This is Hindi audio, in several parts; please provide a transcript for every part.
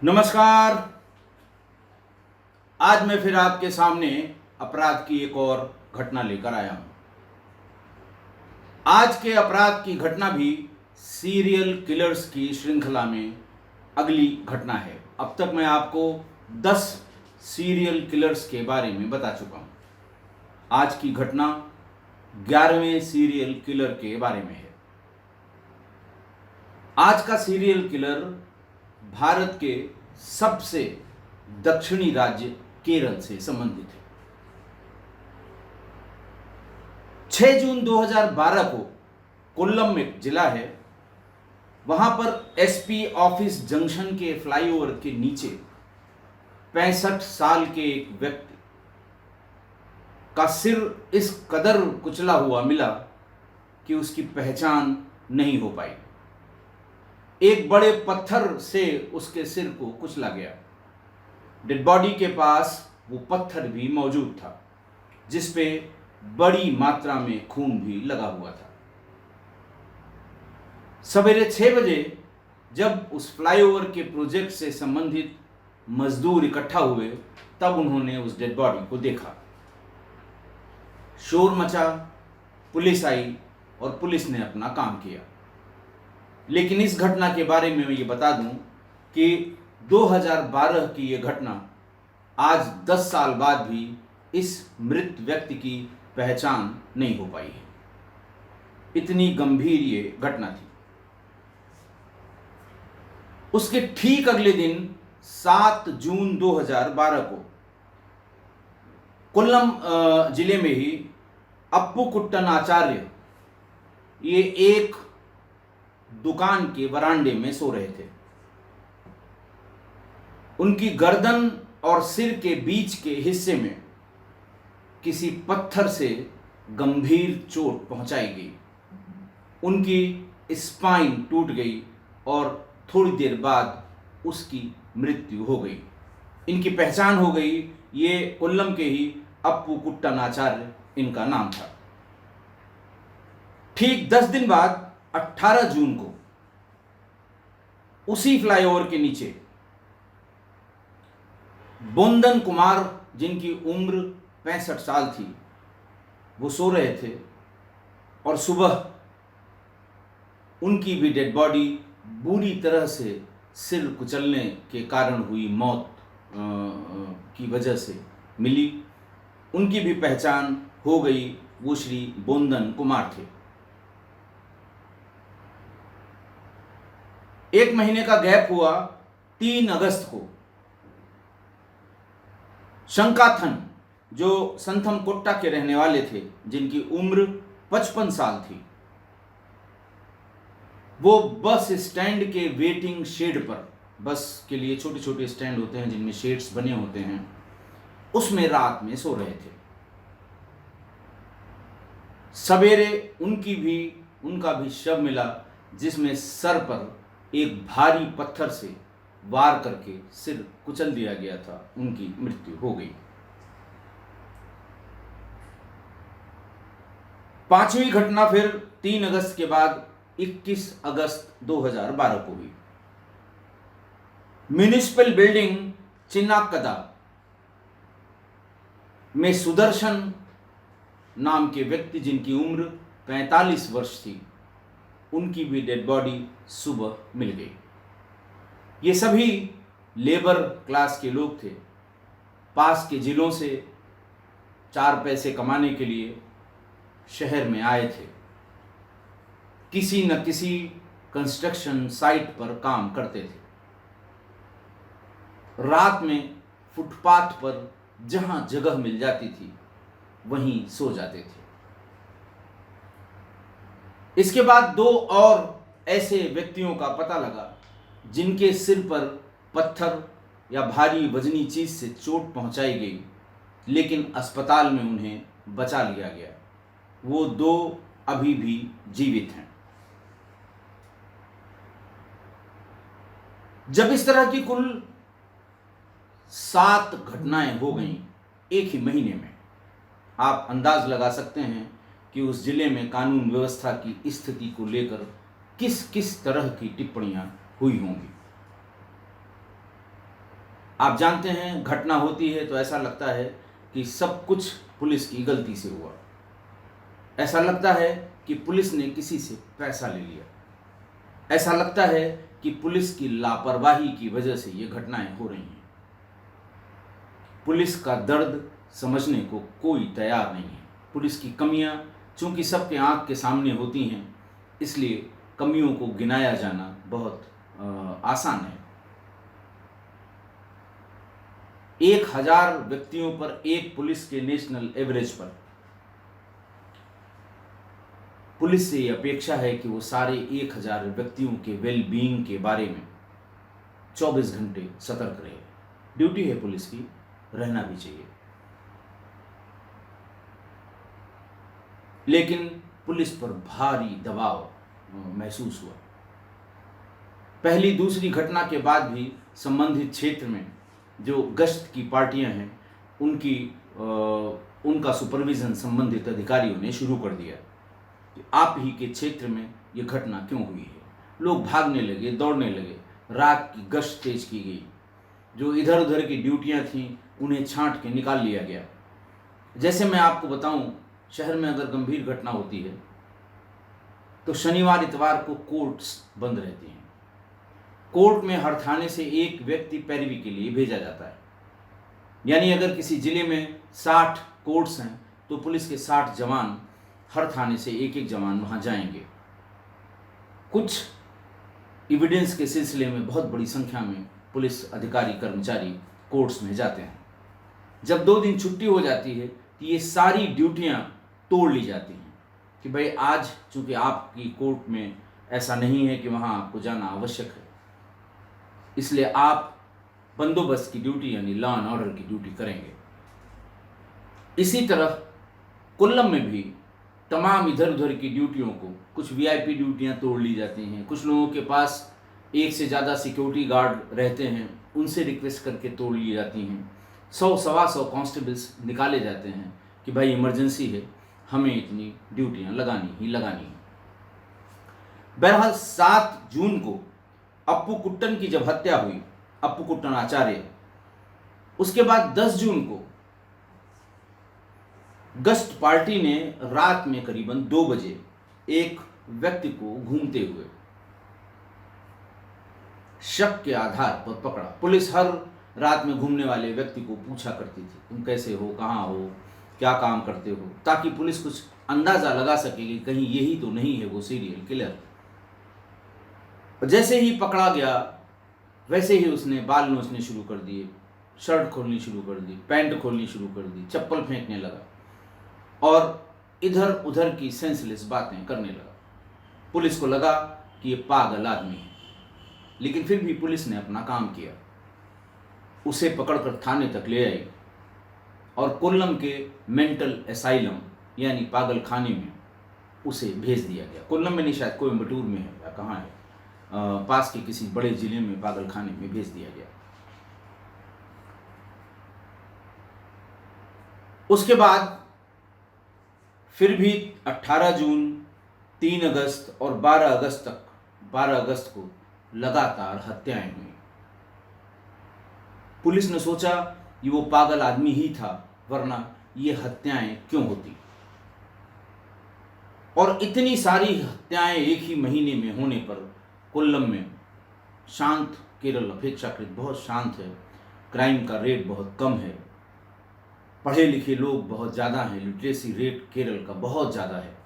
नमस्कार। आज मैं फिर आपके सामने अपराध की एक और घटना लेकर आया हूं। आज के अपराध की घटना भी सीरियल किलर्स की श्रृंखला में अगली घटना है। अब तक मैं आपको 10 सीरियल किलर्स के बारे में बता चुका हूं। आज की घटना 11वें सीरियल किलर के बारे में है। आज का सीरियल किलर भारत के सबसे दक्षिणी राज्य केरल से संबंधित है। 6 जून 2012 को कोल्लम एक जिला है, वहां पर एसपी ऑफिस जंक्शन के फ्लाईओवर के नीचे 65 साल के एक व्यक्ति का सिर इस कदर कुचला हुआ मिला कि उसकी पहचान नहीं हो पाई। एक बड़े पत्थर से उसके सिर को कुचला गया। डेड बॉडी के पास वो पत्थर भी मौजूद था जिस पे बड़ी मात्रा में खून भी लगा हुआ था। सवेरे 6 बजे जब उस फ्लाईओवर के प्रोजेक्ट से संबंधित मजदूर इकट्ठा हुए तब उन्होंने उस डेड बॉडी को देखा। शोर मचा, पुलिस आई और पुलिस ने अपना काम किया। लेकिन इस घटना के बारे में मैं ये बता दूं कि 2012 की ये घटना आज 10 साल बाद भी इस मृत व्यक्ति की पहचान नहीं हो पाई है। इतनी गंभीर ये घटना थी। उसके ठीक अगले दिन 7 जून 2012 को कोल्लम जिले में ही अप्पू कुट्टन आचार्य ये एक दुकान के वरांडे में सो रहे थे। उनकी गर्दन और सिर के बीच के हिस्से में किसी पत्थर से गंभीर चोट पहुंचाई गई। उनकी स्पाइन टूट गई और थोड़ी देर बाद उसकी मृत्यु हो गई। इनकी पहचान हो गई। ये कोल्लम के ही अप्पू कुट्टन आचार्य इनका नाम था। ठीक 10 दिन बाद 18 जून को उसी फ्लाईओवर के नीचे बोंदन कुमार, जिनकी उम्र 65 साल थी, वो सो रहे थे और सुबह उनकी भी डेड बॉडी बुरी तरह से सिर कुचलने के कारण हुई मौत की वजह से मिली। उनकी भी पहचान हो गई। वो श्री बोंदन कुमार थे। 1 महीने का गैप हुआ। 3 अगस्त को शंकाथन, जो संथमकोट्टा के रहने वाले थे, जिनकी उम्र 55 साल थी, वो बस स्टैंड के वेटिंग शेड पर, बस के लिए छोटे छोटे स्टैंड होते हैं जिनमें शेड्स बने होते हैं, उसमें रात में सो रहे थे। सवेरे उनका भी शव मिला जिसमें सर पर एक भारी पत्थर से वार करके सिर कुचल दिया गया था। उनकी मृत्यु हो गई। 5वीं घटना फिर 3 अगस्त के बाद 21 अगस्त 2012 को हुई। म्युनिसिपल बिल्डिंग चिन्नाकदा में सुदर्शन नाम के व्यक्ति, जिनकी उम्र 45 वर्ष थी, उनकी भी डेड बॉडी सुबह मिल गई। ये सभी लेबर क्लास के लोग थे। पास के जिलों से 4 पैसे कमाने के लिए शहर में आए थे। किसी न किसी कंस्ट्रक्शन साइट पर काम करते थे। रात में फुटपाथ पर जहां जगह मिल जाती थी वहीं सो जाते थे। इसके बाद 2 और ऐसे व्यक्तियों का पता लगा जिनके सिर पर पत्थर या भारी वजनी चीज से चोट पहुंचाई गई, लेकिन अस्पताल में उन्हें बचा लिया गया। वो 2 अभी भी जीवित हैं। जब इस तरह की कुल 7 घटनाएं हो गईं एक ही महीने में, आप अंदाज लगा सकते हैं कि उस जिले में कानून व्यवस्था की स्थिति को लेकर किस किस तरह की टिप्पणियां हुई होंगी। आप जानते हैं, घटना होती है तो ऐसा लगता है कि सब कुछ पुलिस की गलती से हुआ। ऐसा लगता है कि पुलिस ने किसी से पैसा ले लिया। ऐसा लगता है कि पुलिस की लापरवाही की वजह से ये घटनाएं हो रही हैं। पुलिस का दर्द समझने को कोई तैयार नहीं है। पुलिस की कमियां चूंकि सबके आंख के सामने होती हैं, इसलिए कमियों को गिनाया जाना बहुत आसान है। 1000 व्यक्तियों पर एक पुलिस के नेशनल एवरेज पर पुलिस से ये अपेक्षा है कि वो सारे 1000 व्यक्तियों के वेल बीइंग के बारे में 24 घंटे सतर्क रहे। ड्यूटी है पुलिस की, रहना भी चाहिए। लेकिन पुलिस पर भारी दबाव महसूस हुआ। पहली दूसरी घटना के बाद भी संबंधित क्षेत्र में जो गश्त की पार्टियां हैं उनका सुपरविजन संबंधित अधिकारियों ने शुरू कर दिया कि आप ही के क्षेत्र में ये घटना क्यों हुई है। लोग भागने लगे, दौड़ने लगे। रात की गश्त तेज की गई। जो इधर उधर की ड्यूटियां थीं उन्हें छांट के निकाल लिया गया। जैसे मैं आपको बताऊं, शहर में अगर गंभीर घटना होती है तो शनिवार इतवार को कोर्ट्स बंद रहती हैं। कोर्ट में हर थाने से एक व्यक्ति पैरवी के लिए भेजा जाता है। यानी अगर किसी जिले में 60 कोर्ट्स हैं तो पुलिस के 60 जवान हर थाने से एक एक जवान वहां जाएंगे। कुछ एविडेंस के सिलसिले में बहुत बड़ी संख्या में पुलिस अधिकारी कर्मचारी कोर्ट्स में जाते हैं। जब 2 दिन छुट्टी हो जाती है तो ये सारी ड्यूटियां तोड़ ली जाती हैं कि भाई आज चूंकि आपकी कोर्ट में ऐसा नहीं है कि वहां आपको जाना आवश्यक है, इसलिए आप बंदोबस्त की ड्यूटी यानी लॉ एंड ऑर्डर की ड्यूटी करेंगे। इसी तरह कोल्लम में भी तमाम इधर उधर की ड्यूटियों को, कुछ वीआईपी ड्यूटियां तोड़ ली जाती हैं। कुछ लोगों के पास एक से ज़्यादा सिक्योरिटी गार्ड रहते हैं, उनसे रिक्वेस्ट करके तोड़ ली जाती हैं। 100 सवा 100 कांस्टेबल्स निकाले जाते हैं कि भाई इमरजेंसी है, हमें इतनी ड्यूटियां लगानी ही लगानी है। बहरहाल 7 जून को अप्पू कुट्टन की जब हत्या हुई, अप्पू कुट्टन आचार्य, उसके बाद 10 जून को गश्त पार्टी ने रात में करीबन 2 बजे एक व्यक्ति को घूमते हुए शक के आधार पर पकड़ा। पुलिस हर रात में घूमने वाले व्यक्ति को पूछा करती थी, तुम कैसे हो, कहाँ हो, क्या काम करते हो, ताकि पुलिस कुछ अंदाजा लगा सके कि कहीं यही तो नहीं है वो सीरियल किलर। जैसे ही पकड़ा गया वैसे ही उसने बाल नोचने शुरू कर दिए, शर्ट खोलनी शुरू कर दी, पैंट खोलनी शुरू कर दी, चप्पल फेंकने लगा और इधर उधर की सेंसलेस बातें करने लगा। पुलिस को लगा कि ये पागल आदमी है, लेकिन फिर भी पुलिस ने अपना काम किया। उसे पकड़कर थाने तक ले आई और कोल्लम के मेंटल एसाइलम यानी पागल खाने में उसे भेज दिया गया। कोल्लम में नहीं, शायद कोयम्बटूर में है या कहाँ है, पास के किसी बड़े जिले में पागल खाने में भेज दिया गया। उसके बाद फिर भी 18 जून, 3 अगस्त और 12 अगस्त को लगातार हत्याएं हुई। पुलिस ने सोचा कि वो पागल आदमी ही था, वरना ये हत्याएं क्यों होती। और इतनी सारी हत्याएं एक ही महीने में होने पर कोल्लम में शांत, केरल अपेक्षाकृत बहुत शांत है, क्राइम का रेट बहुत कम है, पढ़े लिखे लोग बहुत ज़्यादा हैं, लिटरेसी रेट केरल का बहुत ज़्यादा है,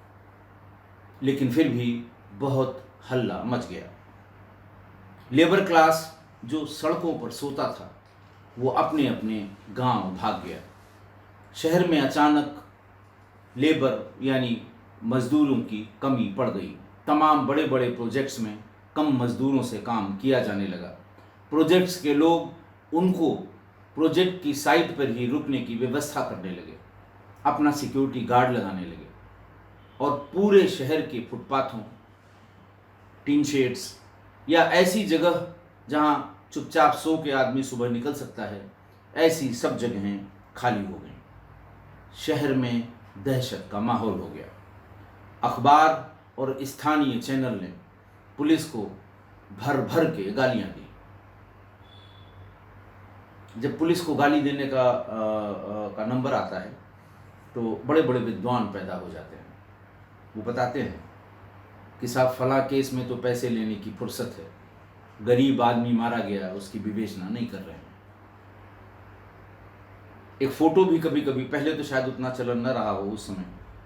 लेकिन फिर भी बहुत हल्ला मच गया। लेबर क्लास जो सड़कों पर सोता था वो अपने अपने गांव भाग गया। शहर में अचानक लेबर यानी मजदूरों की कमी पड़ गई। तमाम बड़े बड़े प्रोजेक्ट्स में कम मजदूरों से काम किया जाने लगा। प्रोजेक्ट्स के लोग उनको प्रोजेक्ट की साइट पर ही रुकने की व्यवस्था करने लगे, अपना सिक्योरिटी गार्ड लगाने लगे और पूरे शहर के फुटपाथों, टीन शेड्स या ऐसी जगह जहां चुपचाप सो के आदमी सुबह निकल सकता है, ऐसी सब जगहें खाली हो गई। शहर में दहशत का माहौल हो गया। अखबार और स्थानीय चैनल ने पुलिस को भर भर के गालियां दी। जब पुलिस को गाली देने का नंबर आता है तो बड़े बड़े विद्वान पैदा हो जाते हैं। वो बताते हैं कि साहब फलां केस में तो पैसे लेने की फुर्सत है, गरीब आदमी मारा गया, उसकी विवेचना नहीं कर रहे हैं। एक फ़ोटो भी कभी कभी, पहले तो शायद उतना चलन न रहा हो उस समय,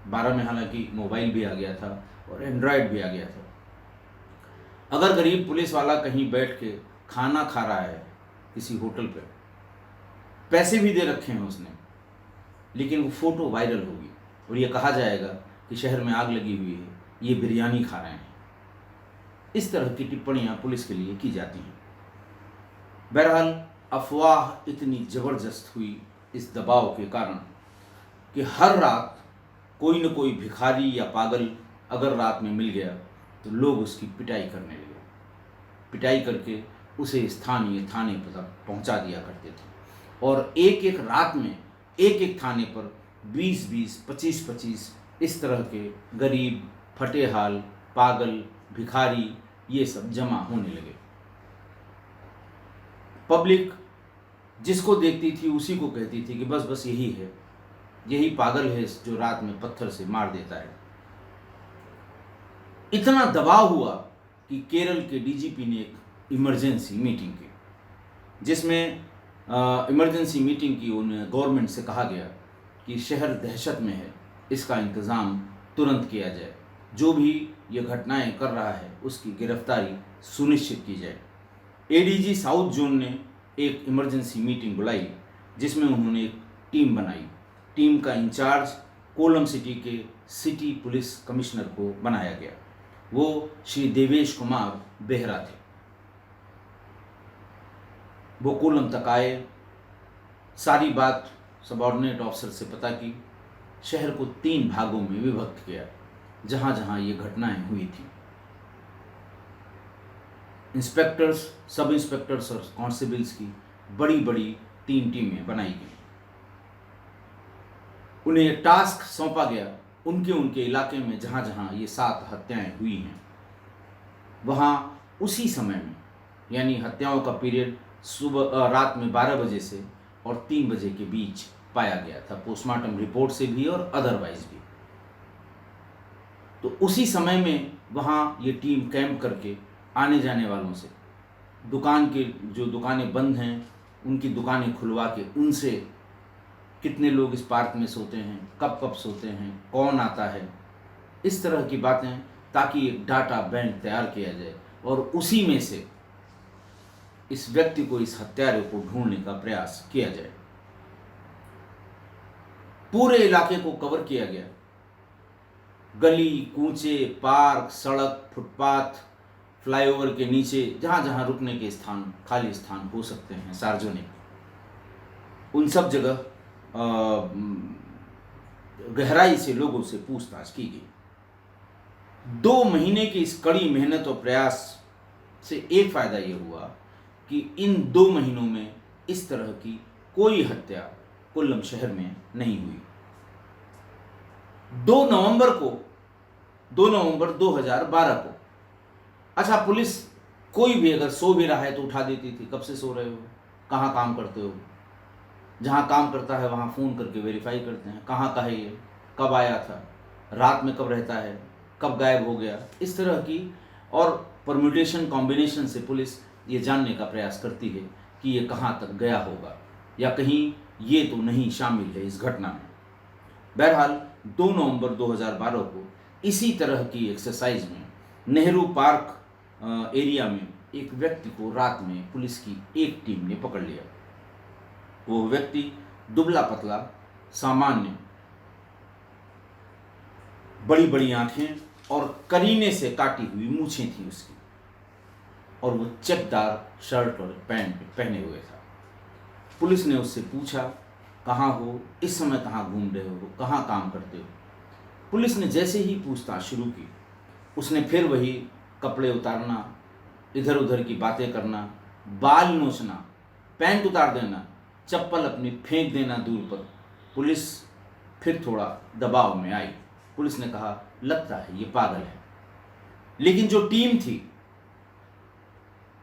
12 में हालांकि मोबाइल भी आ गया था और एंड्रॉयड भी आ गया था। अगर गरीब पुलिस वाला कहीं बैठ के खाना खा रहा है किसी होटल पे, पैसे भी दे रखे हैं उसने, लेकिन वो फ़ोटो वायरल होगी और ये कहा जाएगा कि शहर में आग लगी हुई है, ये बिरयानी खा रहे हैं। इस तरह की टिप्पणियां पुलिस के लिए की जाती हैं। बहरहाल अफवाह इतनी ज़बरदस्त हुई इस दबाव के कारण कि हर रात कोई न कोई भिखारी या पागल अगर रात में मिल गया तो लोग उसकी पिटाई करने लगे। पिटाई करके उसे स्थानीय थाने पर पहुंचा दिया करते थे और एक एक रात में एक एक थाने पर 20-20, 25-25 इस तरह के गरीब, फटेहाल, पागल, भिखारी ये सब जमा होने लगे। पब्लिक जिसको देखती थी उसी को कहती थी कि बस बस यही है, यही पागल है जो रात में पत्थर से मार देता है। इतना दबाव हुआ कि केरल के डीजीपी ने एक इमरजेंसी मीटिंग की, जिसमें इमरजेंसी मीटिंग की उन्हें गवर्नमेंट से कहा गया कि शहर दहशत में है, इसका इंतज़ाम तुरंत किया जाए, जो भी ये घटनाएं कर रहा है उसकी गिरफ्तारी सुनिश्चित की जाए। एडीजी साउथ जोन ने एक इमरजेंसी मीटिंग बुलाई जिसमें उन्होंने एक टीम बनाई। टीम का इंचार्ज कोलम सिटी के सिटी पुलिस कमिश्नर को बनाया गया। वो श्री देवेश कुमार बेहरा थे। वो कोलम तक आए, सारी बात सबऑर्डिनेट ऑफिसर से पता की, शहर को 3 भागों में विभक्त किया जहां जहां ये घटनाएं हुई थी। इंस्पेक्टर्स, सब इंस्पेक्टर्स और कांस्टेबल्स की बड़ी बड़ी 3 टीमें बनाई गई। उन्हें टास्क सौंपा गया उनके उनके इलाके में जहां जहां ये 7 हत्याएं हुई हैं, वहां उसी समय में, यानी हत्याओं का पीरियड रात में 12 बजे से और 3 बजे के बीच पाया गया था, पोस्टमार्टम रिपोर्ट से भी और अदरवाइज भी। तो उसी समय में वहाँ ये टीम कैंप करके आने जाने वालों से, दुकान के जो दुकानें बंद हैं उनकी दुकानें खुलवा के उनसे कितने लोग इस पार्क में सोते हैं, कब कब सोते हैं, कौन आता है, इस तरह की बातें, ताकि एक डाटा बैंक तैयार किया जाए और उसी में से इस व्यक्ति को, इस हत्यारे को ढूंढने का प्रयास किया जाए। पूरे इलाके को कवर किया गया, गली कूचे, पार्क, सड़क, फुटपाथ, फ्लाईओवर के नीचे, जहाँ जहाँ रुकने के स्थान, खाली स्थान हो सकते हैं सार्वजनिक, उन सब जगह गहराई से लोगों से पूछताछ की गई। 2 महीने की इस कड़ी मेहनत और प्रयास से एक फायदा ये हुआ कि इन 2 महीनों में इस तरह की कोई हत्या कोल्लम शहर में नहीं हुई। 2 नवंबर 2012 को, अच्छा, पुलिस कोई भी अगर सो भी रहा है तो उठा देती थी, कब से सो रहे हो, कहाँ काम करते हो, जहाँ काम करता है वहाँ फ़ोन करके वेरीफाई करते हैं कहाँ का है ये, कब आया था, रात में कब रहता है, कब गायब हो गया, इस तरह की और परम्यूटेशन कॉम्बिनेशन से पुलिस ये जानने का प्रयास करती है कि ये कहाँ तक गया होगा या कहीं ये तो नहीं शामिल है इस घटना में। बहरहाल 2 नवंबर 2012 को इसी तरह की एक्सरसाइज में नेहरू पार्क एरिया में एक व्यक्ति को रात में पुलिस की एक टीम ने पकड़ लिया। वो व्यक्ति दुबला पतला, सामान्य, बड़ी बड़ी आंखें और करीने से काटी हुई मूछें थी उसकी, और वो चेकदार शर्ट और पैंट पहने हुए था। पुलिस ने उससे पूछा, कहाँ हो, इस समय कहाँ घूम रहे हो, कहाँ काम करते हो। पुलिस ने जैसे ही पूछताछ शुरू की, उसने फिर वही कपड़े उतारना, इधर उधर की बातें करना, बाल नोचना, पैंट उतार देना, चप्पल अपनी फेंक देना दूर पर। पुलिस फिर थोड़ा दबाव में आई। पुलिस ने कहा, लगता है ये पागल है। लेकिन जो टीम थी,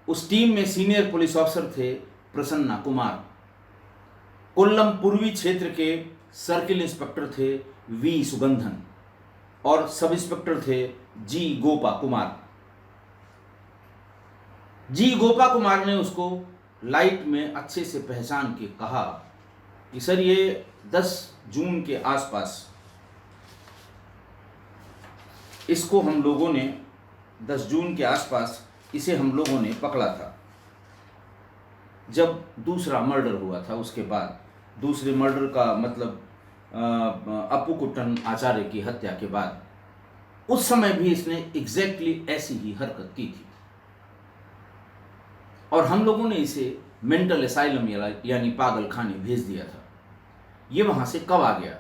उस टीम में सीनियर पुलिस ऑफिसर थे प्रसन्ना कुमार, कोल्लम पूर्वी क्षेत्र के सर्किल इंस्पेक्टर थे वी सुगंधन और सब इंस्पेक्टर थे जी गोपा कुमार। जी गोपा कुमार ने उसको लाइट में अच्छे से पहचान के कहा कि सर ये 10 जून के आसपास इसको हम लोगों ने 10 जून के आसपास इसे हम लोगों ने पकड़ा था, जब दूसरा मर्डर हुआ था। उसके बाद दूसरे मर्डर का मतलब अपू कुट्टन आचार्य की हत्या के बाद, उस समय भी इसने एग्जैक्टली ऐसी ही हरकत की थी और हम लोगों ने इसे मेंटल असाइलम यानी पागल खाने भेज दिया था। ये वहाँ से कब आ गया?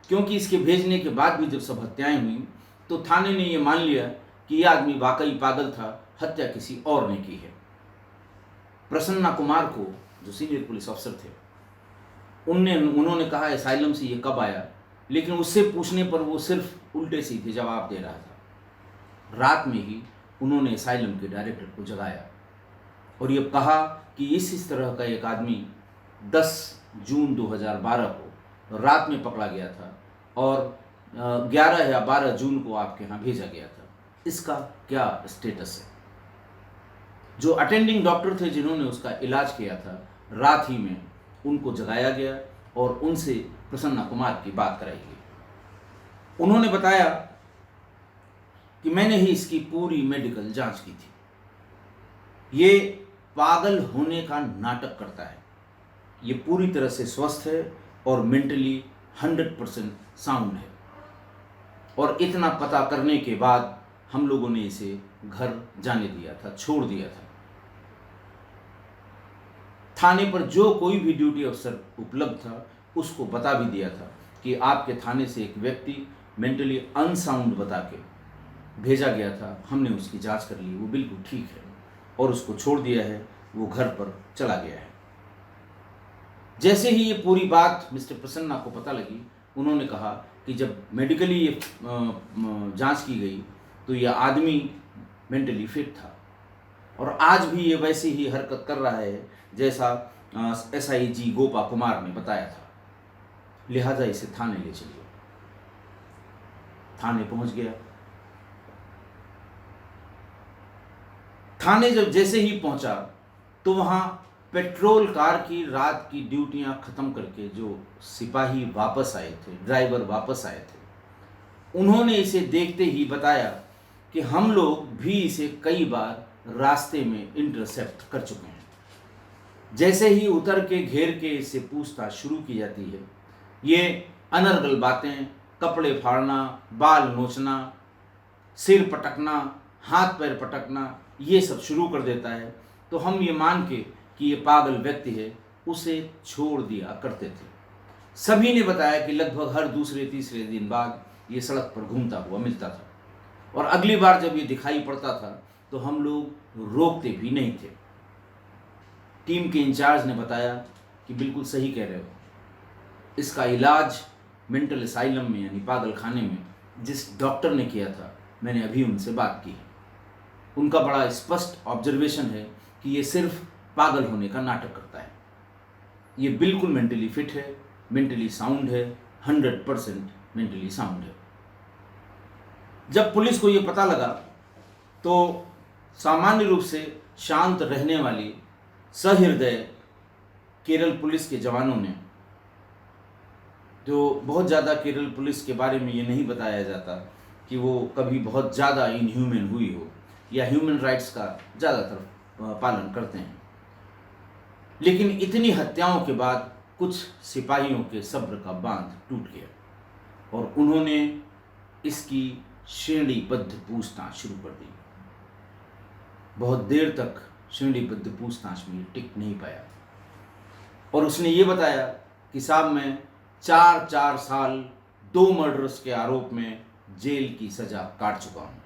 क्योंकि इसके भेजने के बाद भी जब सब हत्याएं हुई तो थाने ने ये मान लिया कि यह आदमी वाकई पागल था, हत्या किसी और ने की है। प्रसन्ना कुमार को, जो सीनियर पुलिस अफसर थे, उन्होंने कहा असाइलम से ये कब आया, लेकिन उससे पूछने पर वो सिर्फ उल्टे सीधे जवाब दे रहा था। रात में ही उन्होंने असाइलम के डायरेक्टर को जगाया और ये कहा कि इस तरह का एक आदमी 10 जून 2012 को रात में पकड़ा गया था और 11 या 12 जून को आपके यहाँ भेजा गया था। इसका क्या स्टेटस है? जो अटेंडिंग डॉक्टर थे जिन्होंने उसका इलाज किया था, रात ही में उनको जगाया गया और उनसे प्रसन्ना कुमार की बात कराई गई। उन्होंने बताया कि मैंने ही इसकी पूरी मेडिकल जांच की थी। ये पागल होने का नाटक करता है, ये पूरी तरह से स्वस्थ है और मेंटली 100% साउंड है। और इतना पता करने के बाद हम लोगों ने इसे घर जाने दिया था, छोड़ दिया था। थाने पर जो कोई भी ड्यूटी अफसर उपलब्ध था उसको बता भी दिया था कि आपके थाने से एक व्यक्ति मेंटली अनसाउंड बता के भेजा गया था, हमने उसकी जांच कर ली, वो बिल्कुल ठीक है और उसको छोड़ दिया है, वो घर पर चला गया है। जैसे ही ये पूरी बात मिस्टर प्रसन्ना को पता लगी, उन्होंने कहा कि जब मेडिकली ये जांच की गई तो यह आदमी मेंटली फिट था और आज भी ये वैसी ही हरकत कर रहा है जैसा एसआई जी गोपा कुमार ने बताया था। लिहाजा इसे थाने ले चलिए। थाने पहुंच गया। थाने जब जैसे ही पहुंचा तो वहां पेट्रोल कार की रात की ड्यूटियां खत्म करके जो सिपाही वापस आए थे, ड्राइवर वापस आए थे, उन्होंने इसे देखते ही बताया कि हम लोग भी इसे कई बार रास्ते में इंटरसेप्ट कर चुके हैं। जैसे ही उतर के घेर के इससे पूछताछ शुरू की जाती है, ये अनर्गल बातें, कपड़े फाड़ना, बाल नोचना, सिर पटकना, हाथ पैर पटकना, ये सब शुरू कर देता है। तो हम ये मान के कि ये पागल व्यक्ति है, उसे छोड़ दिया करते थे। सभी ने बताया कि लगभग हर दूसरे तीसरे दिन बाद ये सड़क पर घूमता हुआ मिलता था और अगली बार जब ये दिखाई पड़ता था तो हम लोग रोकते भी नहीं थे। टीम के इंचार्ज ने बताया कि बिल्कुल सही कह रहे हो, इसका इलाज मेंटल असाइलम में यानी पागल खाने में जिस डॉक्टर ने किया था, मैंने अभी उनसे बात की है। उनका बड़ा स्पष्ट ऑब्जर्वेशन है कि ये सिर्फ पागल होने का नाटक करता है। ये बिल्कुल मेंटली फिट है, मेंटली साउंड है, 100% मेंटली साउंड है। जब पुलिस को ये पता लगा तो सामान्य रूप से शांत रहने वाली सहृदय केरल पुलिस के जवानों ने, जो बहुत ज़्यादा केरल पुलिस के बारे में ये नहीं बताया जाता कि वो कभी बहुत ज़्यादा इनह्यूमन हुई हो या ह्यूमन राइट्स का ज़्यादातर पालन करते हैं, लेकिन इतनी हत्याओं के बाद कुछ सिपाहियों के सब्र का बांध टूट गया और उन्होंने इसकी श्रेणीबद्ध पूछताछ शुरू कर दी। बहुत देर तक श्रेणीबद्ध पूछताछ में टिक नहीं पाया और उसने ये बताया कि साहब मैं 4 साल 2 मर्डर्स के आरोप में जेल की सजा काट चुका हूं।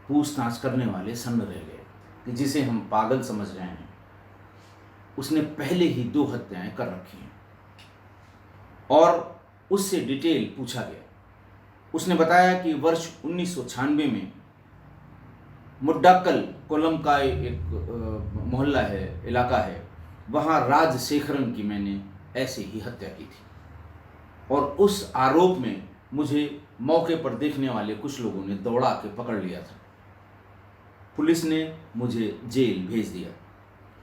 पूछताछ करने वाले सन्न रह गए कि जिसे हम पागल समझ रहे हैं उसने पहले ही 2 हत्याएं कर रखी हैं और उससे डिटेल पूछा गया। उसने बताया कि वर्ष 1996 में मुड्डाक्कल कोल्लम का एक मोहल्ला है, इलाका है, वहाँ राजशेखरन की मैंने ऐसे ही हत्या की थी, और उस आरोप में मुझे मौके पर देखने वाले कुछ लोगों ने दौड़ा के पकड़ लिया था। पुलिस ने मुझे जेल भेज दिया।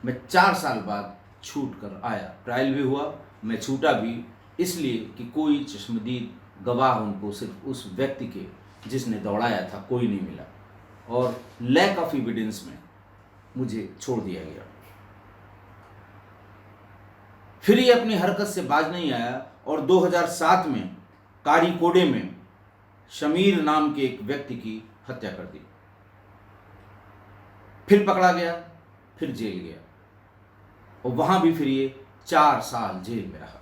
मैं 4 साल बाद छूट कर आया। ट्रायल भी हुआ, मैं छूटा भी इसलिए कि कोई चश्मदीद गवाह उनको, सिर्फ उस व्यक्ति के जिसने दौड़ाया था, कोई नहीं मिला, और लैक ऑफ एविडेंस में मुझे छोड़ दिया गया। फिर ये अपनी हरकत से बाज नहीं आया और 2007 में कारीकोडे में शमीर नाम के एक व्यक्ति की हत्या कर दी। फिर पकड़ा गया, फिर जेल गया, और वहां भी फिर ये 4 साल जेल में रहा।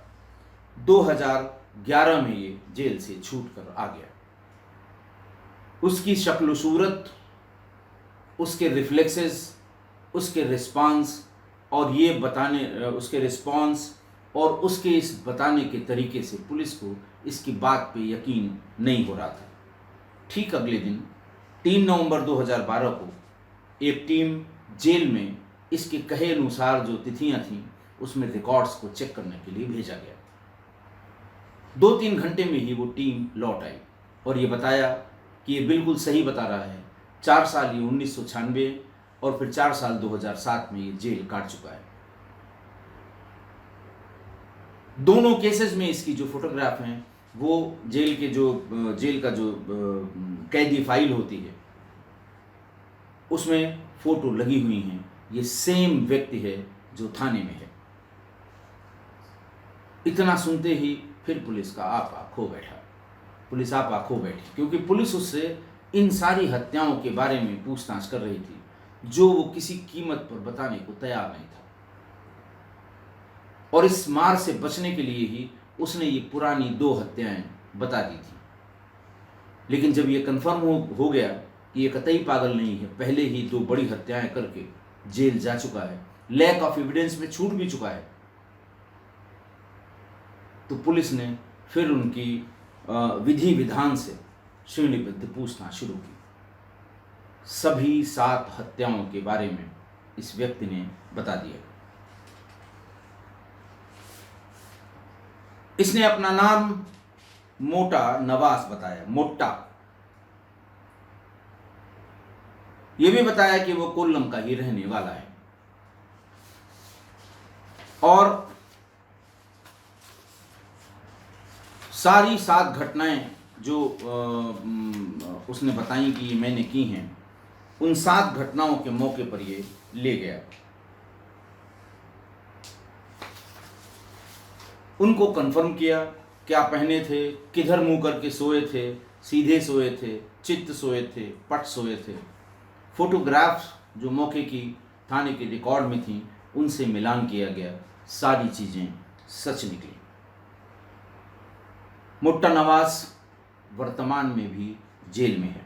2011 में ये जेल से छूट कर आ गया। उसकी शक्ल सूरत, उसके रिफ्लेक्सेस, उसके रिस्पांस और ये बताने उसके रिस्पांस और उसके इस बताने के तरीके से पुलिस को इसकी बात पे यकीन नहीं हो रहा था। ठीक अगले दिन 3 नवंबर 2012 को एक टीम जेल में इसके कहे अनुसार जो तिथियां थीं उसमें रिकॉर्ड्स को चेक करने के लिए भेजा गया। 2-3 घंटे में ही वो टीम लौट आई और ये बताया कि ये बिल्कुल सही बता रहा है। 4 साल ये 1996 और फिर 4 साल 2007 में ये जेल काट चुका है। दोनों केसेस में इसकी जो फोटोग्राफ हैं वो जेल का जो कैदी फाइल होती है उसमें फोटो लगी हुई हैं। ये सेम व्यक्ति है जो थाने में है। इतना सुनते ही फिर पुलिस का आपा खो बैठा। पुलिस आपा खो बैठी क्योंकि पुलिस उससे इन सारी हत्याओं के बारे में पूछताछ कर रही थी जो वो किसी कीमत पर बताने को तैयार नहीं था, और इस मार से बचने के लिए ही उसने ये पुरानी 2 हत्याएं बता दी थी। लेकिन जब ये कंफर्म हो गया कि ये कतई पागल नहीं है, पहले ही 2 बड़ी हत्याएं करके जेल जा चुका है, लैक ऑफ एविडेंस में छूट भी चुका है, तो पुलिस ने फिर उनकी विधि विधान से श्रेणीबद्ध पूछना शुरू की। सभी 7 हत्याओं के बारे में इस व्यक्ति ने बता दिया। इसने अपना नाम मोटा नवाज बताया, मोट्टा। यह भी बताया कि वो कोल्लम का ही रहने वाला है, और सारी 7 घटनाएं जो उसने बताई कि मैंने की हैं, उन 7 घटनाओं के मौके पर ये ले गया। उनको कंफर्म किया क्या पहने थे, किधर मुंह करके सोए थे, सीधे सोए थे, चित्त सोए थे, पट सोए थे। फोटोग्राफ्स जो मौके की थाने के रिकॉर्ड में थी उनसे मिलान किया गया, सारी चीज़ें सच निकली। मोट्टा नवाज वर्तमान में भी जेल में है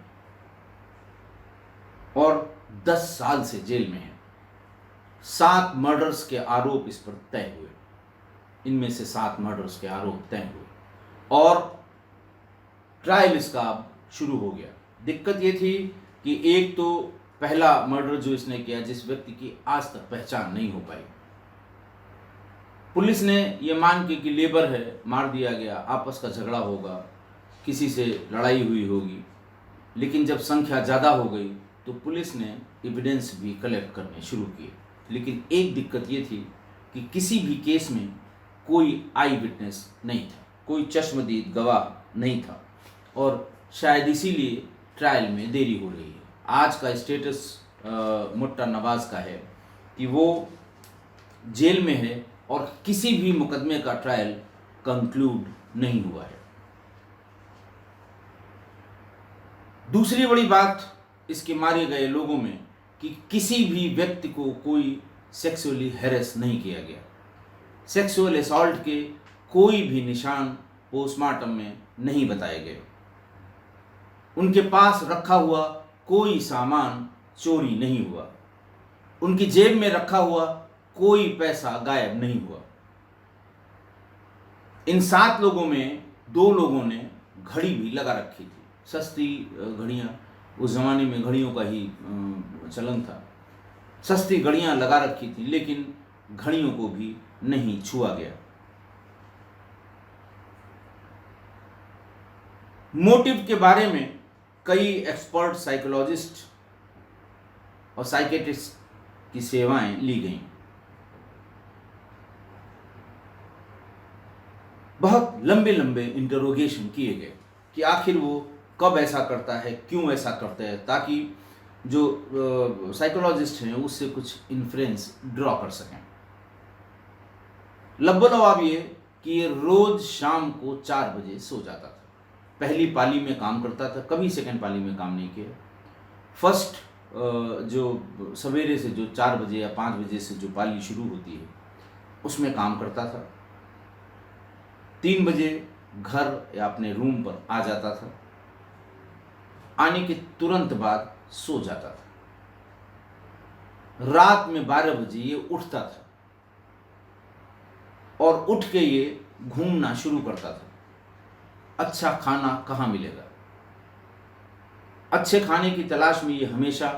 और 10 साल से जेल में है। 7 मर्डर्स के आरोप इस पर तय हुए। इनमें से 7 मर्डर्स के आरोप तय हुए और ट्रायल इसका अब शुरू हो गया। दिक्कत ये थी कि एक तो पहला मर्डर जो इसने किया, जिस व्यक्ति की आज तक पहचान नहीं हो पाई, पुलिस ने ये मान के कि लेबर है, मार दिया गया, आपस का झगड़ा होगा, किसी से लड़ाई हुई होगी। लेकिन जब संख्या ज़्यादा हो गई तो पुलिस ने एविडेंस भी कलेक्ट करने शुरू किए। लेकिन एक दिक्कत ये थी कि किसी भी केस में कोई आई विटनेस नहीं था, कोई चश्मदीद गवाह नहीं था, और शायद इसीलिए ट्रायल में देरी हो रही है। आज का स्टेटस मोट्टा नवाज का है कि वो जेल में है और किसी भी मुकदमे का ट्रायल कंक्लूड नहीं हुआ है। दूसरी बड़ी बात इसके मारे गए लोगों में कि किसी भी व्यक्ति को कोई सेक्सुअली हैरेस नहीं किया गया। सेक्सुअल असॉल्ट के कोई भी निशान पोस्टमार्टम में नहीं बताए गए। उनके पास रखा हुआ कोई सामान चोरी नहीं हुआ। उनकी जेब में रखा हुआ कोई पैसा गायब नहीं हुआ। इन 7 लोगों में 2 लोगों ने घड़ी भी लगा रखी थी, सस्ती घड़ियां। उस जमाने में घड़ियों का ही चलन था। सस्ती घड़ियां लगा रखी थी, लेकिन घड़ियों को भी नहीं छुआ गया। मोटिव के बारे में कई एक्सपर्ट साइकोलॉजिस्ट और साइकेट्रिस्ट की सेवाएं ली गईं। बहुत लंबे लंबे इंटरोगेशन किए गए कि आखिर वो कब ऐसा करता है, क्यों ऐसा करता है, ताकि जो साइकोलॉजिस्ट हैं उससे कुछ इन्फ्रेंस ड्रॉ कर सकें। लब्बो-लवाब ये कि ये रोज शाम को 4 बजे सो जाता था। पहली पाली में काम करता था, कभी सेकंड पाली में काम नहीं किया। फर्स्ट जो सवेरे से जो 4 बजे या 5 बजे से जो पाली शुरू होती है उसमें काम करता था। 3 बजे घर या अपने रूम पर आ जाता था। आने के तुरंत बाद सो जाता था। रात में 12 बजे ये उठता था और उठ के ये घूमना शुरू करता था। अच्छा खाना कहाँ मिलेगा? अच्छे खाने की तलाश में ये हमेशा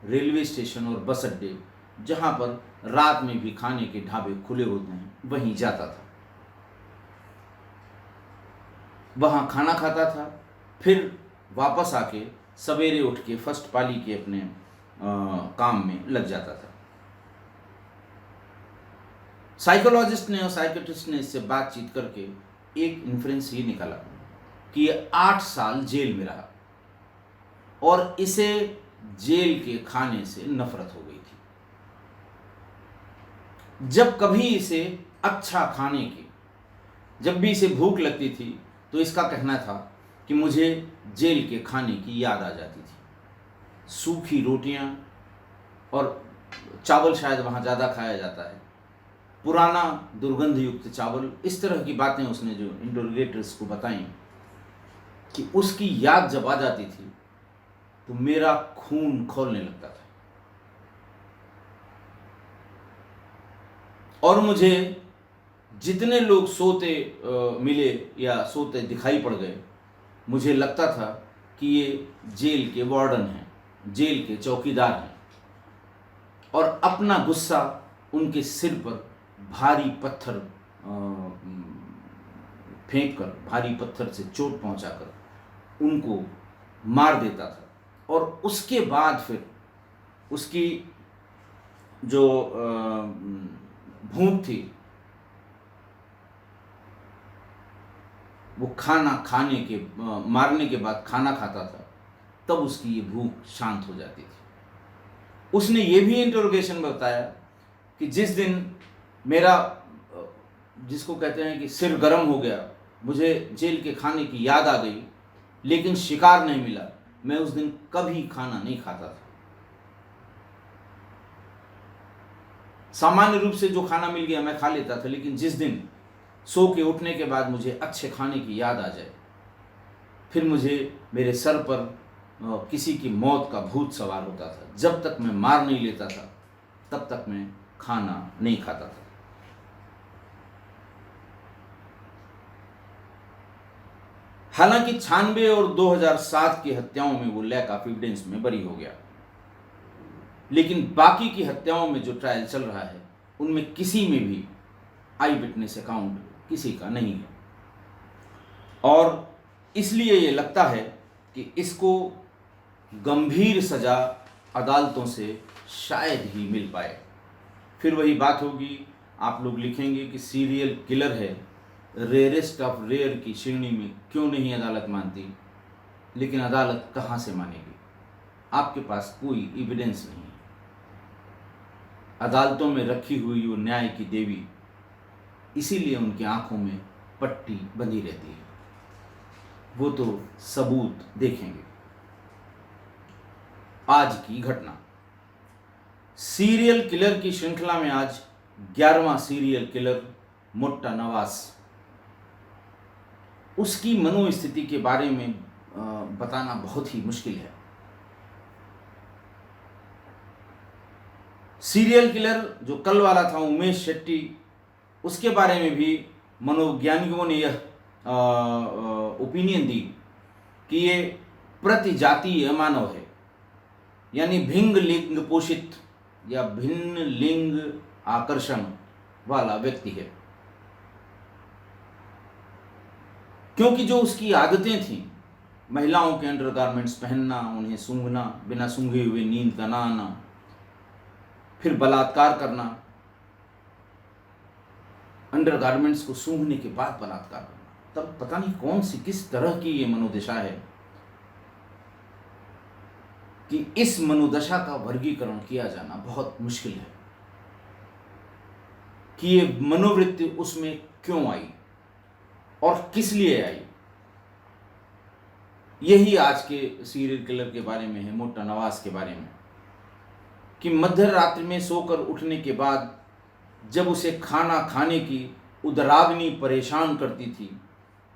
रेलवे स्टेशन और बस अड्डे, जहाँ पर रात में भी खाने के ढाबे खुले होते हैं, वहीं जाता था। वहाँ खाना खाता था, फिर वापस आके सवेरे उठ के फर्स्ट पाली के अपने काम में लग जाता था। साइकोलॉजिस्ट ने और साइकेट्रिस्ट ने इससे बातचीत करके एक इन्फ्रेंस ये निकाला कि ये 8 साल जेल में रहा और इसे जेल के खाने से नफरत हो गई थी। जब कभी इसे अच्छा खाने की, जब भी इसे भूख लगती थी तो इसका कहना था कि मुझे जेल के खाने की याद आ जाती थी। सूखी रोटियां और चावल शायद वहाँ ज़्यादा खाया जाता है, पुराना दुर्गंध युक्त चावल, इस तरह की बातें उसने जो इंटरोगेटर्स को बताई कि उसकी याद जब आ जाती थी तो मेरा खून खौलने लगता था और मुझे जितने लोग सोते मिले या सोते दिखाई पड़ गए, मुझे लगता था कि ये जेल के वार्डन हैं, जेल के चौकीदार हैं और अपना गुस्सा उनके सिर पर भारी पत्थर फेंक कर, भारी पत्थर से चोट पहुंचाकर उनको मार देता था। और उसके बाद फिर उसकी जो भूख थी वो खाना खाने के मारने के बाद खाना खाता था, तब उसकी ये भूख शांत हो जाती थी। उसने ये भी इंटरोगेशन में बताया कि जिस दिन मेरा, जिसको कहते हैं कि सिर गर्म हो गया, मुझे जेल के खाने की याद आ गई लेकिन शिकार नहीं मिला, मैं उस दिन कभी खाना नहीं खाता था। सामान्य रूप से जो खाना मिल गया मैं खा लेता था, लेकिन जिस दिन सो के उठने के बाद मुझे अच्छे खाने की याद आ जाए, फिर मुझे मेरे सर पर किसी की मौत का भूत सवार होता था। जब तक मैं मार नहीं लेता था तब तक मैं खाना नहीं खाता था। हालांकि 96 और 2007 की हत्याओं में वो लैक ऑफ एविडेंस में बरी हो गया, लेकिन बाकी की हत्याओं में जो ट्रायल चल रहा है उनमें किसी में भी आई विटनेस अकाउंट किसी का नहीं है और इसलिए ये लगता है कि इसको गंभीर सजा अदालतों से शायद ही मिल पाए। फिर वही बात होगी, आप लोग लिखेंगे कि सीरियल किलर है, रेयरेस्ट ऑफ रेयर की श्रेणी में क्यों नहीं अदालत मानती, लेकिन अदालत कहाँ से मानेगी? आपके पास कोई एविडेंस नहीं है। अदालतों में रखी हुई वो न्याय की देवी, इसीलिए उनकी आंखों में पट्टी बंधी रहती है, वो तो सबूत देखेंगे। आज की घटना, सीरियल किलर की श्रृंखला में आज 11वां सीरियल किलर मुट्टा नवाज। उसकी मनोस्थिति के बारे में बताना बहुत ही मुश्किल है। सीरियल किलर जो कल वाला था उमेश शेट्टी, उसके बारे में भी मनोवैज्ञानिकों ने यह ओपिनियन दी कि ये प्रतिजातीय मानव है, यानी भिन्न लिंग पोषित या भिन्न लिंग आकर्षण वाला व्यक्ति है, क्योंकि जो उसकी आदतें थीं, महिलाओं के अंडरगारमेंट्स पहनना, उन्हें सूंघना, बिना सूंघे हुए नींद का ना आना, फिर बलात्कार करना, अंडरगारमेंट्स को सूंघने के बाद बलात्कार करना, तब पता नहीं कौन सी किस तरह की ये मनोदशा है कि इस मनोदशा का वर्गीकरण किया जाना बहुत मुश्किल है कि ये मनोवृत्ति उसमें क्यों आई और किस लिए आई। यही आज के सीरियल किलर के बारे में है, मोटा नवाज के बारे में, कि मध्य रात्रि में सोकर उठने के बाद जब उसे खाना खाने की उदराग्नि परेशान करती थी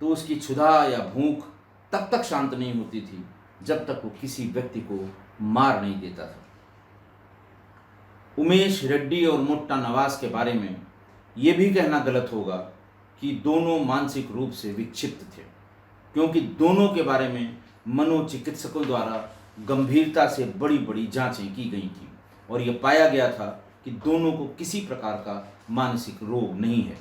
तो उसकी क्षुधा या भूख तब तक शांत नहीं होती थी जब तक वो किसी व्यक्ति को मार नहीं देता था। उमेश रेड्डी और मोट्टा नवाज के बारे में ये भी कहना गलत होगा कि दोनों मानसिक रूप से विक्षिप्त थे, क्योंकि दोनों के बारे में मनोचिकित्सकों द्वारा गंभीरता से बड़ी बड़ी जांचें की गई थी और यह पाया गया था कि दोनों को किसी प्रकार का मानसिक रोग नहीं है,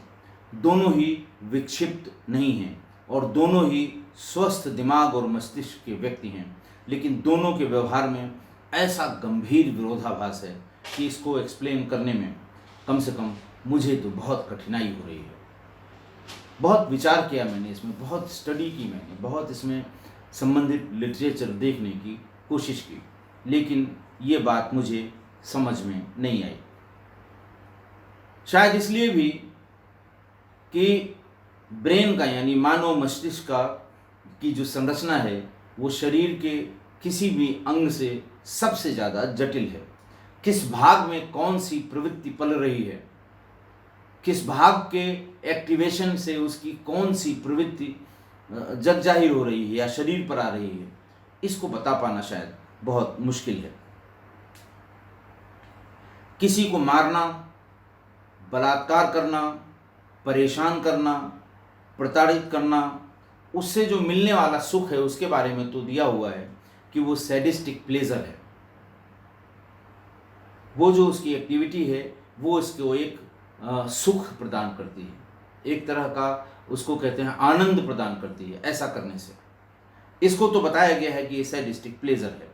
दोनों ही विक्षिप्त नहीं हैं और दोनों ही स्वस्थ दिमाग और मस्तिष्क के व्यक्ति हैं, लेकिन दोनों के व्यवहार में ऐसा गंभीर विरोधाभास है कि इसको एक्सप्लेन करने में कम से कम मुझे तो बहुत कठिनाई हो रही है। बहुत विचार किया मैंने इसमें, बहुत स्टडी की मैंने, बहुत इसमें संबंधित लिटरेचर देखने की कोशिश की, लेकिन ये बात मुझे समझ में नहीं आई। शायद इसलिए भी कि ब्रेन का यानी मानव मस्तिष्क का की जो संरचना है वो शरीर के किसी भी अंग से सबसे ज़्यादा जटिल है। किस भाग में कौन सी प्रवृत्ति पल रही है, किस भाग के एक्टिवेशन से उसकी कौन सी प्रवृत्ति जग जाहिर हो रही है या शरीर पर आ रही है, इसको बता पाना शायद बहुत मुश्किल है। किसी को मारना, बलात्कार करना, परेशान करना, प्रताड़ित करना, उससे जो मिलने वाला सुख है उसके बारे में तो दिया हुआ है कि वो सैडिस्टिक प्लेजर है। वो जो उसकी एक्टिविटी है वो इसको एक सुख प्रदान करती है, एक तरह का उसको कहते हैं आनंद प्रदान करती है ऐसा करने से। इसको तो बताया गया है कि ये सैडिस्टिक प्लेजर है,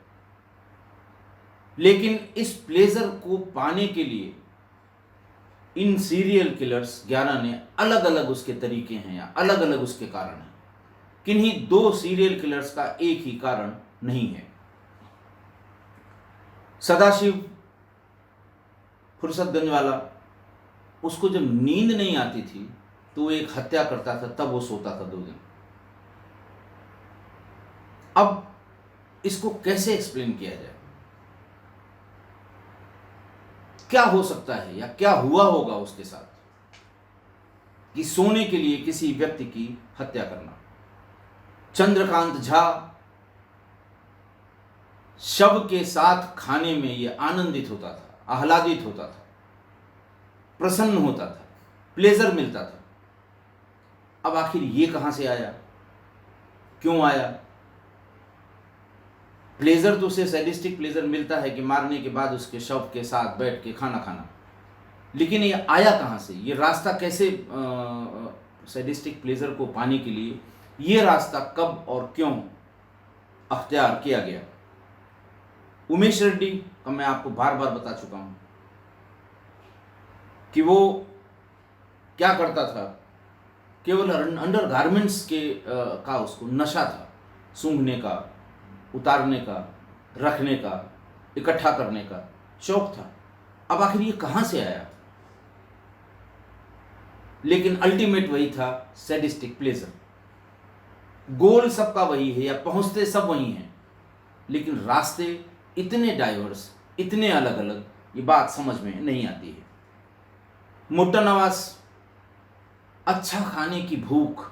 लेकिन इस प्लेजर को पाने के लिए इन सीरियल किलर्स 11 ने अलग अलग उसके तरीके हैं या अलग अलग उसके कारण हैं। किन्हीं दो सीरियल किलर्स का एक ही कारण नहीं है। सदाशिव फुर्सतगंज वाला, उसको जब नींद नहीं आती थी तो वो एक हत्या करता था, तब वो सोता था 2 दिन। अब इसको कैसे एक्सप्लेन किया जाए? क्या हो सकता है या क्या हुआ होगा उसके साथ कि सोने के लिए किसी व्यक्ति की हत्या करना? चंद्रकांत झा शव के साथ खाने में ये आनंदित होता था, आह्लादित होता था, प्रसन्न होता था, प्लेजर मिलता था। अब आखिर ये कहां से आया, क्यों आया? प्लेजर तो उसे सैडिस्टिक प्लेजर मिलता है कि मारने के बाद उसके शव के साथ बैठ के खाना खाना, लेकिन ये आया कहां से? ये रास्ता कैसे सैडिस्टिक प्लेजर को पाने के लिए ये रास्ता कब और क्यों अख्तियार किया गया? उमेश रेड्डी का मैं आपको बार बार बता चुका हूं कि वो क्या करता था, केवल अंडरगारमेंट्स के का उसको नशा था, सूंघने का, उतारने का, रखने का, इकट्ठा करने का शौक था। अब आखिर ये कहां से आया? लेकिन अल्टीमेट वही था, सैडिस्टिक प्लेजर। गोल सबका वही है या पहुंचते सब वही हैं, लेकिन रास्ते इतने डाइवर्स, इतने अलग अलग, ये बात समझ में नहीं आती है। मोट्टा नवाज अच्छा खाने की भूख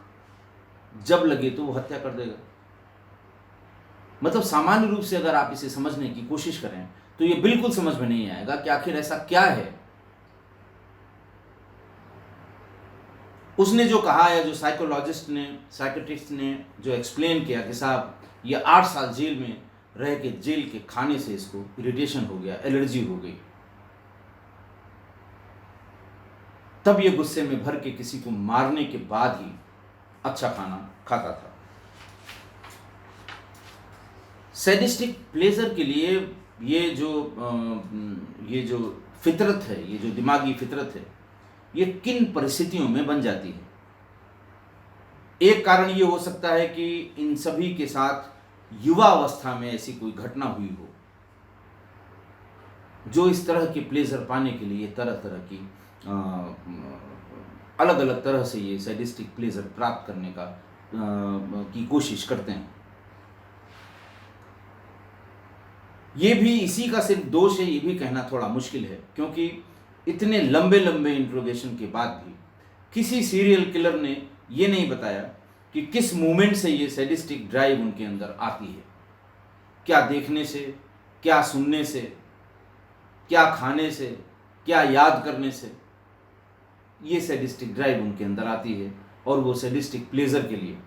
जब लगे तो वो हत्या कर देगा। मतलब सामान्य रूप से अगर आप इसे समझने की कोशिश करें तो ये बिल्कुल समझ में नहीं आएगा कि आखिर ऐसा क्या है। उसने जो कहा या जो साइकोलॉजिस्ट ने, साइकेट्रिस्ट ने जो एक्सप्लेन किया कि साहब ये 8 साल जेल में रह के जेल के खाने से इसको इरिटेशन हो गया, एलर्जी हो गई, तब ये गुस्से में भर के किसी को मारने के बाद ही अच्छा खाना खाता था। सैडिस्टिक प्लेजर के लिए ये जो फितरत है, ये जो दिमागी फितरत है, ये किन परिस्थितियों में बन जाती है? एक कारण ये हो सकता है कि इन सभी के साथ युवा अवस्था में ऐसी कोई घटना हुई हो जो इस तरह के प्लेजर पाने के लिए तरह तरह की अलग अलग तरह से ये सैडिस्टिक प्लेजर प्राप्त करने की कोशिश करते हैं। ये भी इसी का सिर्फ दोष है, ये भी कहना थोड़ा मुश्किल है, क्योंकि इतने लंबे लंबे इंट्रोगेशन के बाद भी किसी सीरियल किलर ने ये नहीं बताया कि किस मोमेंट से ये सैडिस्टिक ड्राइव उनके अंदर आती है। क्या देखने से, क्या सुनने से, क्या खाने से, क्या याद करने से ये सैडिस्टिक ड्राइव उनके अंदर आती है और वो सैडिस्टिक प्लेजर के लिए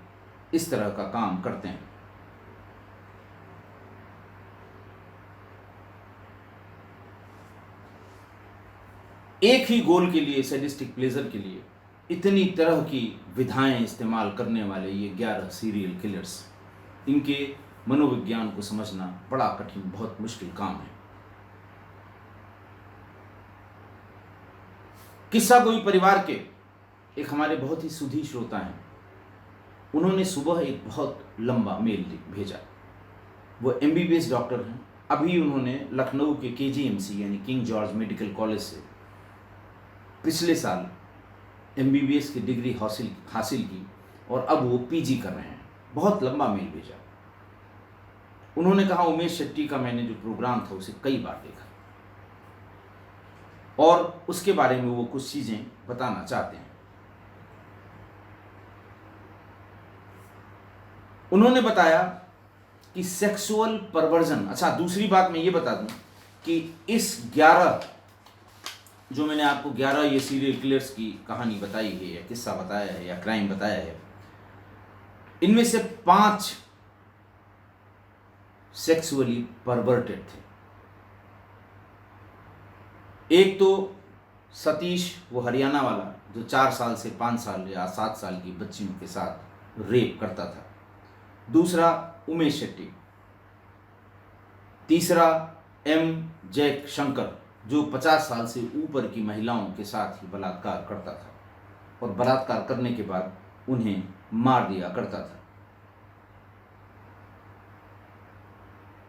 इस तरह का काम करते हैं। एक ही गोल के लिए, सैडिस्टिक प्लेजर के लिए इतनी तरह की विधाएं इस्तेमाल करने वाले ये 11 सीरियल किलर्स, इनके मनोविज्ञान को समझना बड़ा कठिन, बहुत मुश्किल काम है। किस्सा कोई परिवार के एक हमारे बहुत ही सुधी श्रोता हैं, उन्होंने सुबह एक बहुत लंबा मेल भेजा। वो MBBS डॉक्टर हैं। अभी उन्होंने लखनऊ के KGMC यानी किंग जॉर्ज मेडिकल कॉलेज से पिछले साल MBBS की डिग्री हासिल की और अब वो PG कर रहे हैं। बहुत लंबा मेल भेजा। उन्होंने कहा, उमेश शेट्टी का मैंने जो प्रोग्राम था उसे कई बार देखा और उसके बारे में वो कुछ चीज़ें बताना चाहते हैं। उन्होंने बताया कि सेक्सुअल परवर्जन, अच्छा दूसरी बात मैं ये बता दूं कि इस 11 जो मैंने आपको 11 ये सीरियल किलर्स की कहानी बताई है या किस्सा बताया है या क्राइम बताया है, इनमें से 5 सेक्सुअली परवर्टेड थे। एक तो सतीश, वो हरियाणा वाला जो 4 साल से 5 साल या 7 साल की बच्चियों के साथ रेप करता था। दूसरा उमेश शेट्टी। तीसरा M जैक शंकर जो 50 साल से ऊपर की महिलाओं के साथ ही बलात्कार करता था और बलात्कार करने के बाद उन्हें मार दिया करता था।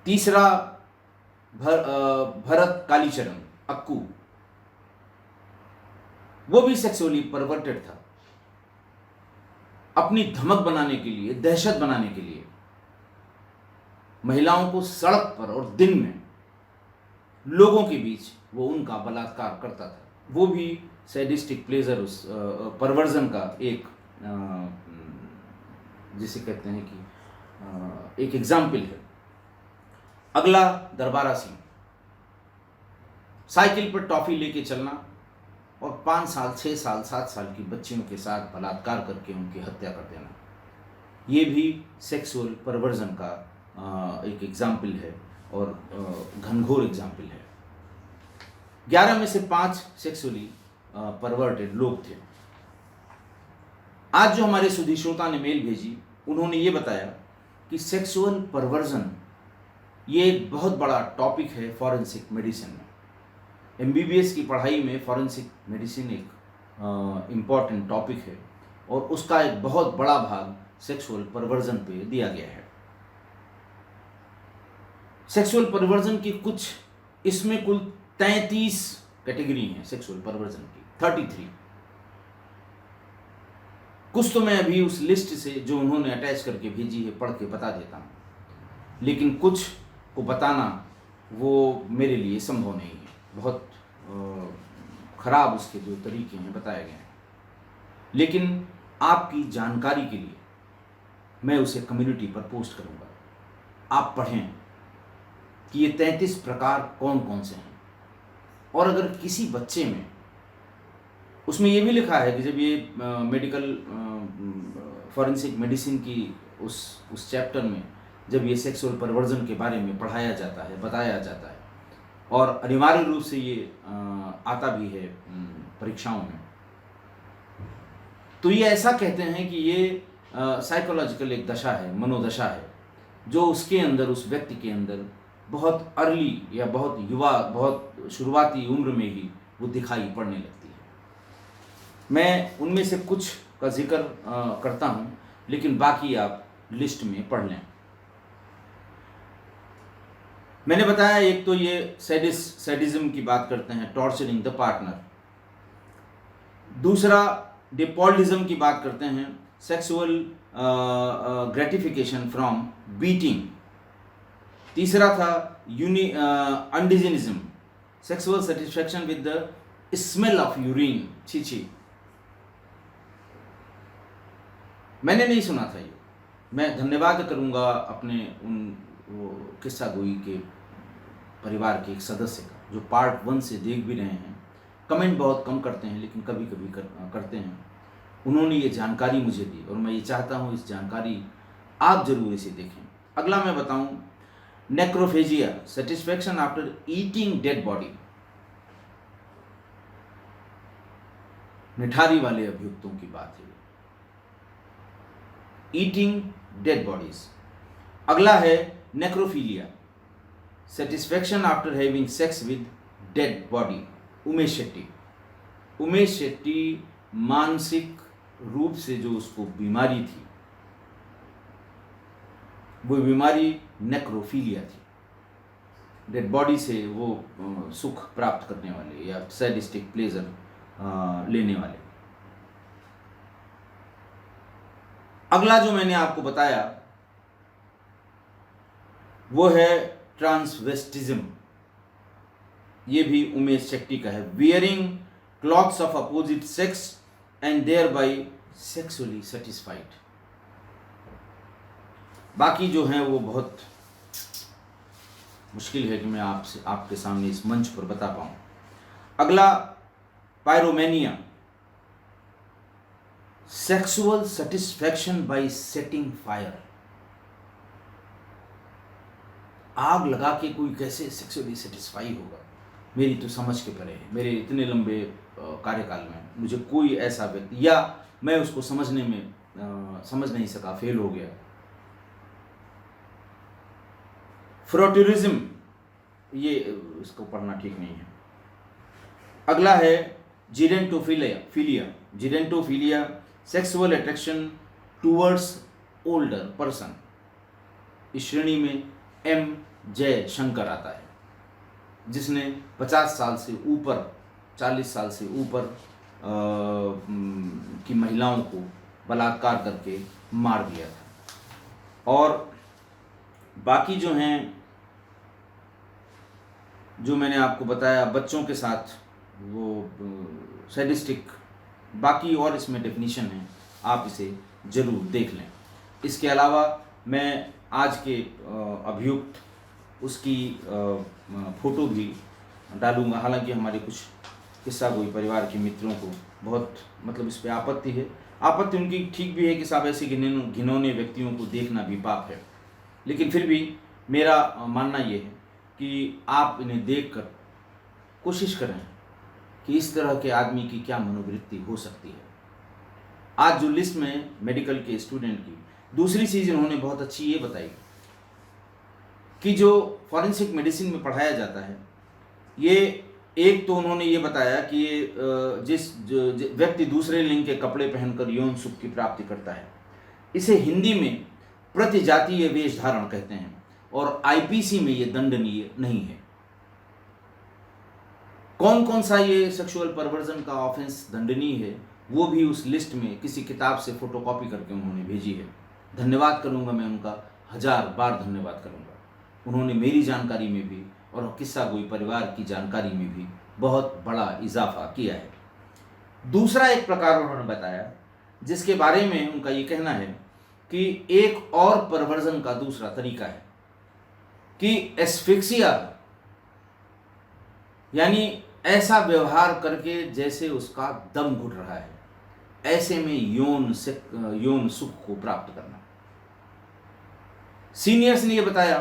तीसरा भरत कालीचरण अक्कू, वो भी सेक्सुअली परवर्टेड था। अपनी धमक बनाने के लिए, दहशत बनाने के लिए महिलाओं को सड़क पर और दिन में लोगों के बीच वो उनका बलात्कार करता था। वो भी सैडिस्टिक प्लेजर, उस परवर्जन का एक जिसे कहते हैं कि एक एग्जाम्पल है। अगला दरबारा सिंह, साइकिल पर टॉफी लेके चलना और 5 साल, 6 साल, 7 साल की बच्चियों के साथ बलात्कार करके उनकी हत्या कर देना, ये भी सेक्सुअल परवर्जन का एक एग्जाम्पल है और घनघोर एग्जाम्पल है। 11 में से 5 सेक्सुअली परवर्टेड लोग थे। आज जो हमारे सुधी श्रोता ने मेल भेजी, उन्होंने ये बताया कि सेक्सुअल परवर्जन ये एक बहुत बड़ा टॉपिक है फॉरेंसिक मेडिसिन में। MBBS की पढ़ाई में फॉरेंसिक मेडिसिन एक इम्पॉर्टेंट टॉपिक है और उसका एक बहुत बड़ा भाग सेक्सुअल परवर्जन पे दिया गया है। सेक्सुअल परवर्जन की कुछ, इसमें कुल 33 कैटेगरी हैं सेक्सुअल परवर्जन की, 33। कुछ तो मैं अभी उस लिस्ट से जो उन्होंने अटैच करके भेजी है पढ़ के बता देता हूँ, लेकिन कुछ को बताना वो मेरे लिए संभव नहीं है। बहुत खराब उसके जो तरीके हैं बताए गए हैं, लेकिन आपकी जानकारी के लिए मैं उसे कम्युनिटी पर पोस्ट करूँगा। आप पढ़ें कि ये 33 प्रकार कौन कौन से हैं। और अगर किसी बच्चे में, उसमें ये भी लिखा है कि जब ये मेडिकल फॉरेंसिक मेडिसिन की उस चैप्टर में जब ये सेक्सुअल परवर्जन के बारे में पढ़ाया जाता है, बताया जाता है और अनिवार्य रूप से ये आता भी है परीक्षाओं में, तो ये ऐसा कहते हैं कि ये साइकोलॉजिकल एक दशा है, मनोदशा है, जो उसके अंदर, उस व्यक्ति के अंदर बहुत अर्ली या बहुत युवा, बहुत शुरुआती उम्र में ही वो दिखाई पड़ने लगती है। मैं उनमें से कुछ का जिक्र करता हूँ, लेकिन बाकी आप लिस्ट में पढ़ लें। मैंने बताया एक तो ये सैडिज्म की बात करते हैं, टॉर्चरिंग द पार्टनर। दूसरा डिपॉल्डिज्म की बात करते हैं, सेक्सुअल ग्रेटिफिकेशन फ्रॉम बीटिंग। तीसरा था undinism, sexual satisfaction with the smell of urine. छी, मैंने नहीं सुना था ये। मैं धन्यवाद करूंगा अपने उन किस्सा गोई के परिवार के एक सदस्य का, जो पार्ट 1 से देख भी रहे हैं। कमेंट बहुत कम करते हैं, लेकिन कभी कभी करते हैं। उन्होंने ये जानकारी मुझे दी और मैं ये चाहता हूँ इस जानकारी आप जरूर इसे देखें। अगला मैं बताऊं, necrophagia, satisfaction after eating dead body. Nithari वाले अभियुक्तों की बात है, ईटिंग डेड बॉडीज। अगला है necrophilia, satisfaction after having sex with dead body. Umesh Shetty मानसिक रूप से जो उसको बीमारी थी, वो बीमारी नेक्रोफीलिया थी। डेड बॉडी से वो सुख प्राप्त करने वाले या सैडिस्टिक प्लेजर लेने वाले। अगला जो मैंने आपको बताया वो है ट्रांसवेस्टिज्म। ये भी उमेश शेट्टी का है, wearing clothes of opposite sex and thereby sexually satisfied. बाकी जो हैं वो बहुत मुश्किल है कि मैं आपके सामने इस मंच पर बता पाऊं। अगला pyromania, sexual satisfaction bye setting fire. आग लगा के कोई कैसे सेक्सुअली सेटिस्फाई होगा, मेरी तो समझ के परे है। मेरे इतने लंबे कार्यकाल में मुझे कोई ऐसा व्यक्ति, या मैं उसको समझने में समझ नहीं सका, फेल हो गया। फ्रोटूरिज्म, ये इसको पढ़ना ठीक नहीं है। अगला है gerontophilia, sexual attraction towards older person. इस श्रेणी में एम जय शंकर आता है, जिसने 50 साल से ऊपर, 40 साल से ऊपर की महिलाओं को बलात्कार करके मार दिया था। और बाकी जो हैं, जो मैंने आपको बताया बच्चों के साथ वो सैडिस्टिक, बाकी और इसमें डेफिनीशन है, आप इसे ज़रूर देख लें। इसके अलावा मैं आज के अभियुक्त उसकी फ़ोटो भी डालूंगा। हालांकि हमारे कुछ किस्सा गोई परिवार के मित्रों को बहुत इस पर आपत्ति है। आपत्ति उनकी ठीक भी है कि साहब ऐसे घिनौने व्यक्तियों को देखना भी पाप है, लेकिन फिर भी मेरा मानना ये है कि आप इन्हें देखकर कोशिश करें कि इस तरह के आदमी की क्या मनोवृत्ति हो सकती है। आज जो लिस्ट में मेडिकल के स्टूडेंट की, दूसरी चीज़ इन्होंने बहुत अच्छी ये बताई कि जो फॉरेंसिक मेडिसिन में पढ़ाया जाता है, ये एक तो उन्होंने ये बताया कि ये जिस व्यक्ति दूसरे लिंग के कपड़े पहनकर यौन सुख की प्राप्ति करता है, इसे हिंदी में प्रतिजातीय वेश धारण कहते हैं और आईपीसी में ये दंडनीय नहीं है। कौन कौन सा ये सेक्सुअल परवर्जन का ऑफेंस दंडनीय है, वो भी उस लिस्ट में किसी किताब से फोटोकॉपी करके उन्होंने भेजी है। धन्यवाद करूंगा मैं उनका, 1000 बार धन्यवाद करूंगा। उन्होंने मेरी जानकारी में भी और किस्सा गोई परिवार की जानकारी में भी बहुत बड़ा इजाफा किया है। दूसरा एक प्रकार उन्होंने बताया जिसके बारे में उनका ये कहना है कि एक और परवर्जन का दूसरा तरीका है कि एस्फिक्सिया, यानी ऐसा व्यवहार करके जैसे उसका दम घुट रहा है, ऐसे में यौन सुख को प्राप्त करना। सीनियर्स ने यह बताया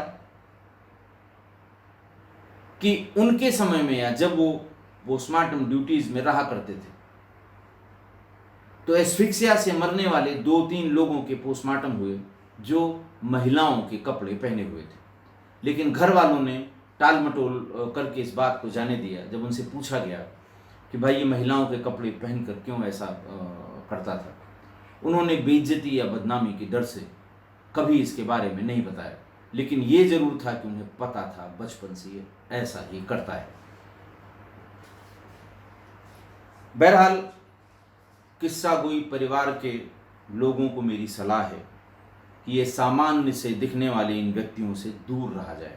कि उनके समय में या जब वो पोस्टमार्टम ड्यूटीज में रहा करते थे, तो एस्फिक्सिया से मरने वाले 2-3 लोगों के पोस्टमार्टम हुए जो महिलाओं के कपड़े पहने हुए थे, लेकिन घर वालों ने टाल मटोल करके इस बात को जाने दिया। जब उनसे पूछा गया कि भाई ये महिलाओं के कपड़े पहनकर क्यों ऐसा करता था, उन्होंने बेइज्जती या बदनामी के डर से कभी इसके बारे में नहीं बताया, लेकिन ये जरूर था कि उन्हें पता था बचपन से ये ऐसा ही करता है। बहरहाल किस्सा गोई परिवार के लोगों को मेरी सलाह है कि ये सामान्य से दिखने वाले इन व्यक्तियों से दूर रहा जाए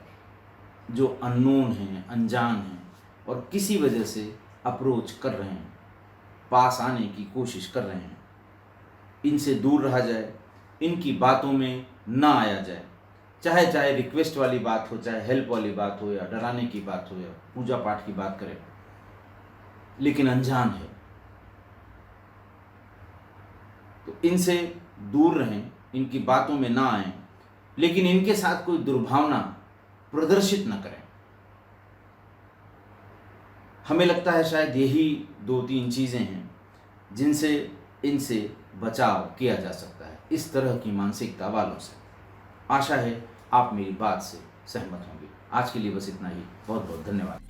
जो अननोन हैं, अनजान हैं और किसी वजह से अप्रोच कर रहे हैं, पास आने की कोशिश कर रहे हैं। इनसे दूर रहा जाए, इनकी बातों में ना आया जाए, चाहे रिक्वेस्ट वाली बात हो, चाहे हेल्प वाली बात हो, या डराने की बात हो, या पूजा पाठ की बात करें, लेकिन अनजान है तो इनसे दूर रहें, इनकी बातों में ना आएं, लेकिन इनके साथ कोई दुर्भावना प्रदर्शित न करें। हमें लगता है शायद यही 2-3 चीज़ें हैं जिनसे इनसे बचाव किया जा सकता है, इस तरह की मानसिकता वालों से। आशा है आप मेरी बात से सहमत होंगे। आज के लिए बस इतना ही। बहुत बहुत धन्यवाद।